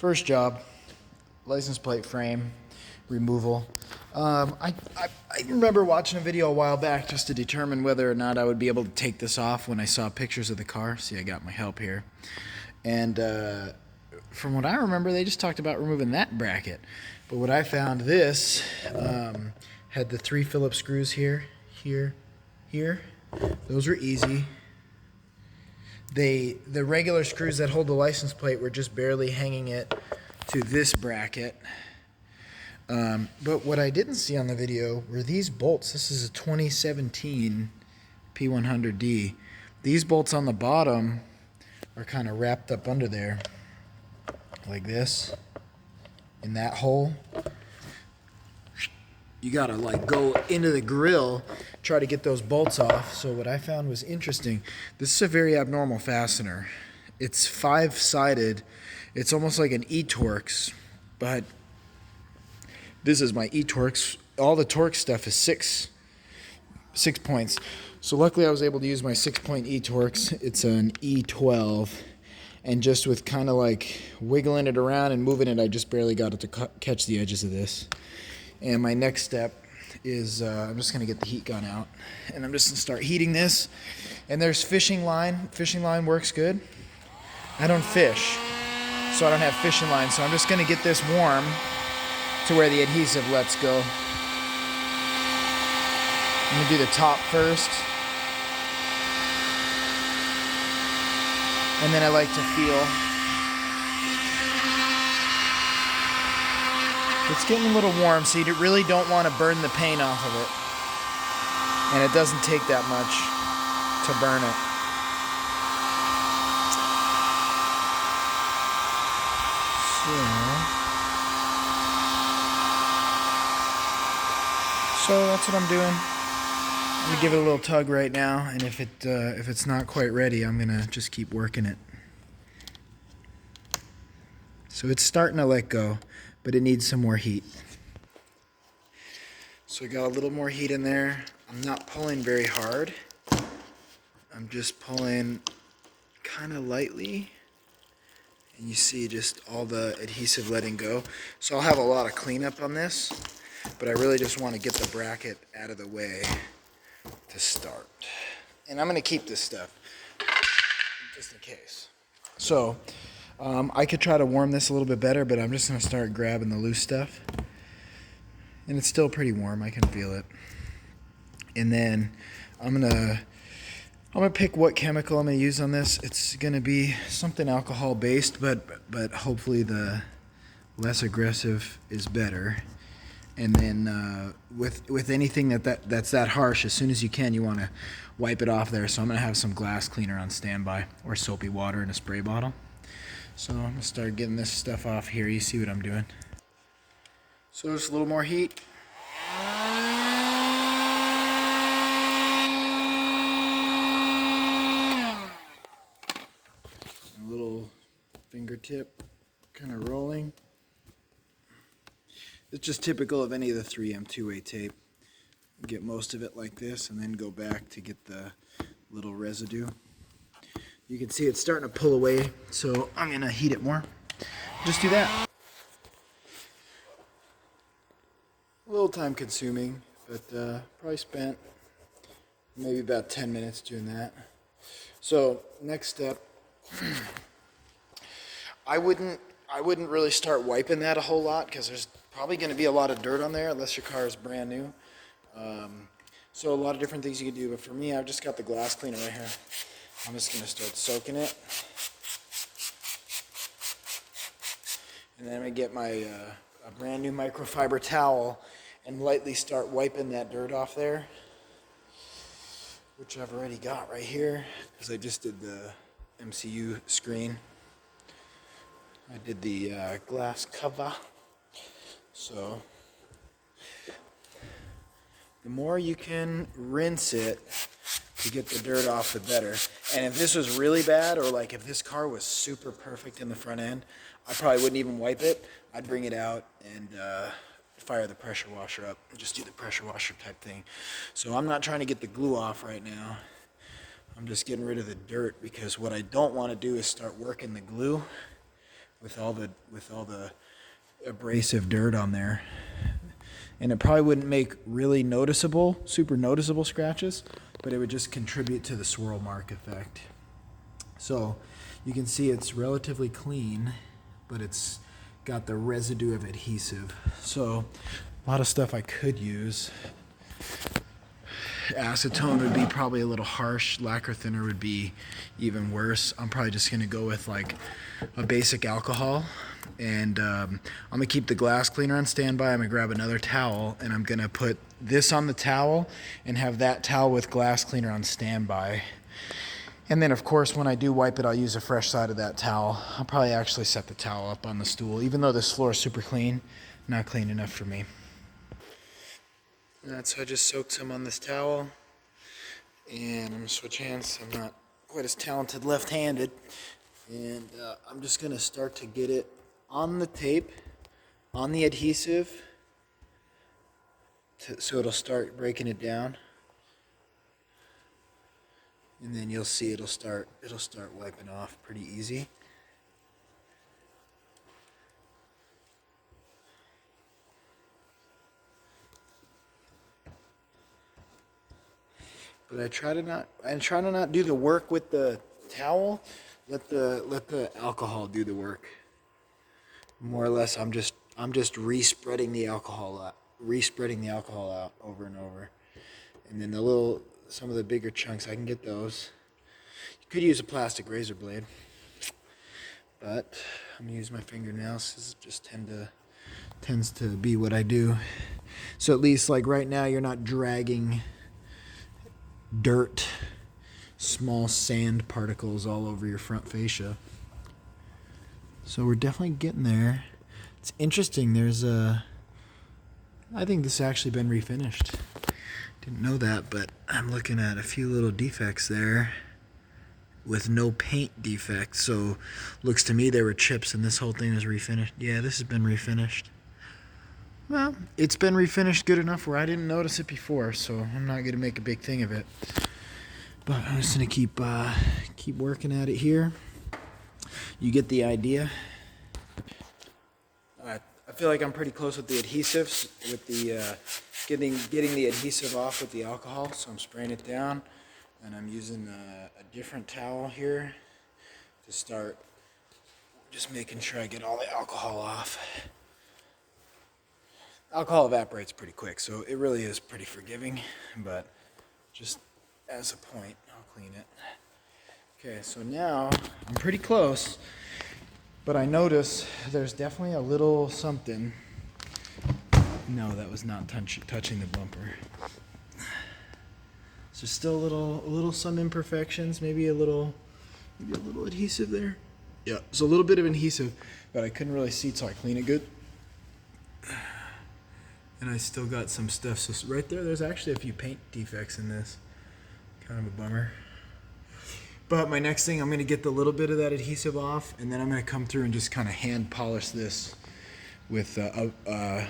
First job, license plate frame removal. I remember watching a video a while back just to determine whether or not I would be able to take this off when I saw pictures of the car. See, I got my help here. And from what I remember, they just talked about removing that bracket. But what I found, this had the 3 Phillips screws here, here, here. Those were easy. The regular screws that hold the license plate were just barely hanging it to this bracket. But what I didn't see on the video were these bolts. This is a 2017 p100d. These bolts on the bottom are kind of wrapped up under there like this in that hole. You gotta like go into the grill, try to get those bolts off. So what I found was interesting. This is a very abnormal fastener. It's 5-sided. It's almost like an e-Torx, but this is my e-Torx. All the Torx stuff is six points. So luckily I was able to use my 6-point e-Torx. It's an E12, and just with kind of like wiggling it around and moving it, I just barely got it to catch the edges of this. And my next step is I'm just gonna get the heat gun out, and I'm just gonna start heating this. And there's fishing line. Fishing line works good. I don't fish, so I don't have fishing line. So I'm just gonna get this warm to where the adhesive lets go. I'm gonna do the top first, and then I like to feel. It's getting a little warm, so you really don't want to burn the paint off of it. And it doesn't take that much to burn it. So that's what I'm doing. I'm gonna give it a little tug right now, and if it's not quite ready, I'm gonna just keep working it. So it's starting to let go, but it needs some more heat. So I got a little more heat in there. I'm not pulling very hard. I'm just pulling kind of lightly. And you see just all the adhesive letting go. So I'll have a lot of cleanup on this, but I really just want to get the bracket out of the way to start. And I'm going to keep this stuff just in case. So I could try to warm this a little bit better, but I'm just going to start grabbing the loose stuff. And it's still pretty warm. I can feel it. And then I'm gonna pick what chemical I'm gonna use on this. It's gonna be something alcohol based, but hopefully the less aggressive is better. And then with anything that's that harsh, as soon as you can, you want to wipe it off there. So I'm gonna have some glass cleaner on standby, or soapy water in a spray bottle. So I'm gonna start getting this stuff off here. You see what I'm doing. So just a little more heat. A little fingertip kind of rolling. It's just typical of any of the 3M two-way tape. Get most of it like this and then go back to get the little residue. You can see it's starting to pull away, so I'm going to heat it more. Just do that. A little time consuming, but probably spent maybe about 10 minutes doing that. So next step, I wouldn't really start wiping that a whole lot, because there's probably going to be a lot of dirt on there unless your car is brand new. So a lot of different things you can do, but for me, I've just got the glass cleaner right here. I'm just going to start soaking it. And then I'm going to get my a brand new microfiber towel and lightly start wiping that dirt off there, which I've already got right here, because I just did the MCU screen. I did the glass cover. So the more you can rinse it to get the dirt off, the better. And if this was really bad, or like if this car was super perfect in the front end, I probably wouldn't even wipe it. I'd bring it out and fire the pressure washer up and just do the pressure washer type thing. So I'm not trying to get the glue off right now. I'm just getting rid of the dirt, because what I don't want to do is start working the glue with all the abrasive dirt on there. And it probably wouldn't make really noticeable, super noticeable scratches, but it would just contribute to the swirl mark effect. So you can see it's relatively clean, but it's got the residue of adhesive. So a lot of stuff I could use. Acetone would be probably a little harsh. Lacquer thinner would be even worse. I'm probably just gonna go with like a basic alcohol, and I'm gonna keep the glass cleaner on standby. I'm gonna grab another towel, and I'm gonna put this on the towel and have that towel with glass cleaner on standby. And then of course when I do wipe it, I'll use a fresh side of that towel. I'll probably actually set the towel up on the stool, even though this floor is super clean. Not clean enough for me. So I just soaked some on this towel, and I'm gonna switch hands. I'm not quite as talented left-handed, and I'm just gonna start to get it on the tape, on the adhesive, so it'll start breaking it down, and then you'll see it'll start wiping off pretty easy. But I try to not do the work with the towel. Let the alcohol do the work. More or less, I'm just re-spreading the alcohol out, over and over. And then some of the bigger chunks, I can get those. You could use a plastic razor blade, but I'm gonna use my fingernails. This just tends to be what I do. So at least like right now, you're not dragging dirt, small sand particles all over your front fascia. So we're definitely getting there. It's interesting, I think this has actually been refinished. Didn't know that, but I'm looking at a few little defects there with no paint defects. So looks to me there were chips and this whole thing was refinished. Yeah, this has been refinished. Well, it's been refinished good enough where I didn't notice it before, so I'm not going to make a big thing of it. But I'm just going to keep working at it here. You get the idea. I feel like I'm pretty close with the adhesives, with the getting the adhesive off with the alcohol. So I'm spraying it down, and I'm using a different towel here to start just making sure I get all the alcohol off. Alcohol evaporates pretty quick, so it really is pretty forgiving, but just as a point, I'll clean it. Okay, so now I'm pretty close, but I notice there's definitely a little something. No, that was not touching the bumper. So still some imperfections, maybe a little adhesive there. Yeah, so a little bit of adhesive, but I couldn't really see till I clean it good. And I still got some stuff. So right there's actually a few paint defects in this. Kind of a bummer. But my next thing, I'm going to get the little bit of that adhesive off, and then I'm going to come through and just kind of hand polish this with a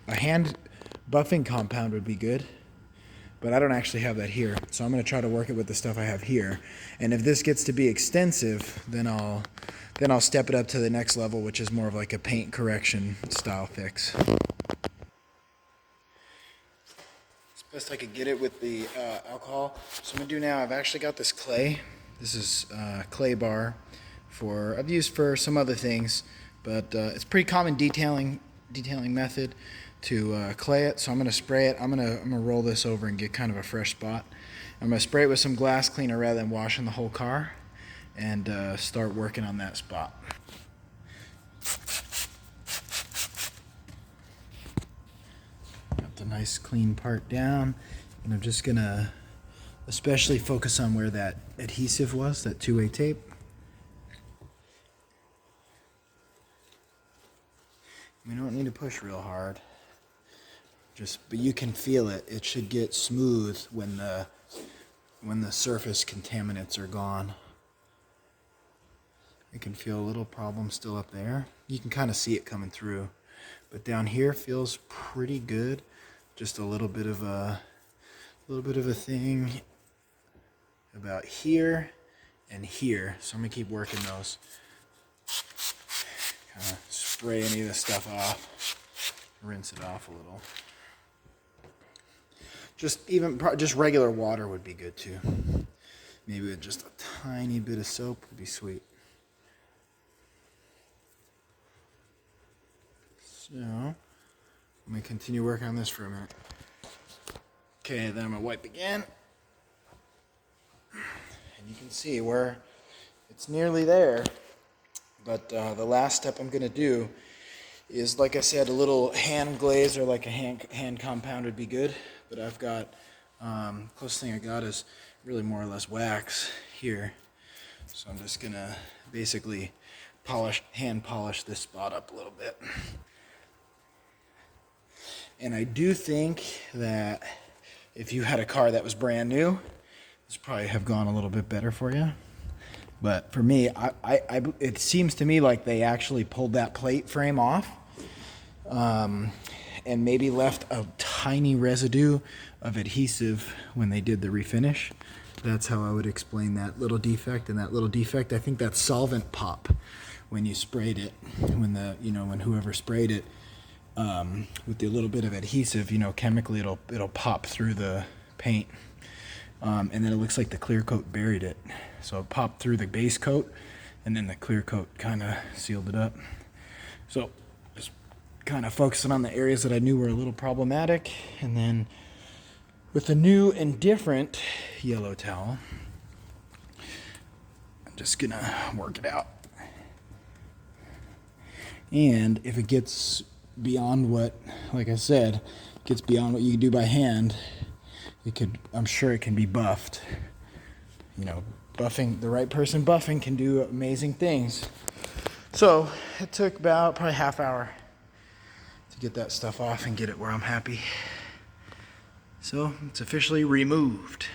hand buffing compound would be good. But I don't actually have that here. So I'm going to try to work it with the stuff I have here. And if this gets to be extensive, then I'll step it up to the next level, which is more of like a paint correction style fix. Best I could get it with the alcohol. So I'm gonna do now, I've actually got this clay. This is clay bar I've used for some other things, but it's pretty common detailing method to clay it. So I'm gonna spray it. I'm gonna roll this over and get kind of a fresh spot. I'm gonna spray it with some glass cleaner rather than washing the whole car, and start working on that spot. A nice clean part down, and I'm just gonna especially focus on where that adhesive was, that two-way tape. We don't need to push real hard, but you can feel it. It should get smooth when the surface contaminants are gone. I can feel a little problem still up there. You can kind of see it coming through, but down here feels pretty good. Just a little bit of a thing about here and here. So I'm gonna keep working those. kind of spray any of this stuff off, rinse it off a little. Just regular water would be good too. Maybe with just a tiny bit of soap would be sweet. So, I'm going to continue working on this for a minute. Okay, then I'm going to wipe again. And you can see where it's nearly there. But the last step I'm going to do is, like I said, a little hand glaze or like a hand compound would be good. But I've got, closest thing I got is really more or less wax here. So I'm just going to basically hand polish this spot up a little bit. And I do think that if you had a car that was brand new, this probably have gone a little bit better for you. But for me, it seems to me like they actually pulled that plate frame off and maybe left a tiny residue of adhesive when they did the refinish. That's how I would explain that little defect. And that little defect, I think that's solvent pop when you sprayed it, when whoever sprayed it. With the little bit of adhesive, chemically it'll pop through the paint, and then it looks like the clear coat buried it. So it popped through the base coat, and then the clear coat kind of sealed it up. So just kind of focusing on the areas that I knew were a little problematic, and then with a new and different yellow towel, I'm just gonna work it out. And if it gets beyond what, like I said, gets beyond what you can do by hand, I'm sure it can be buffed. Buffing, the right person buffing can do amazing things. So it took probably half hour to get that stuff off and get it where I'm happy. So it's officially removed.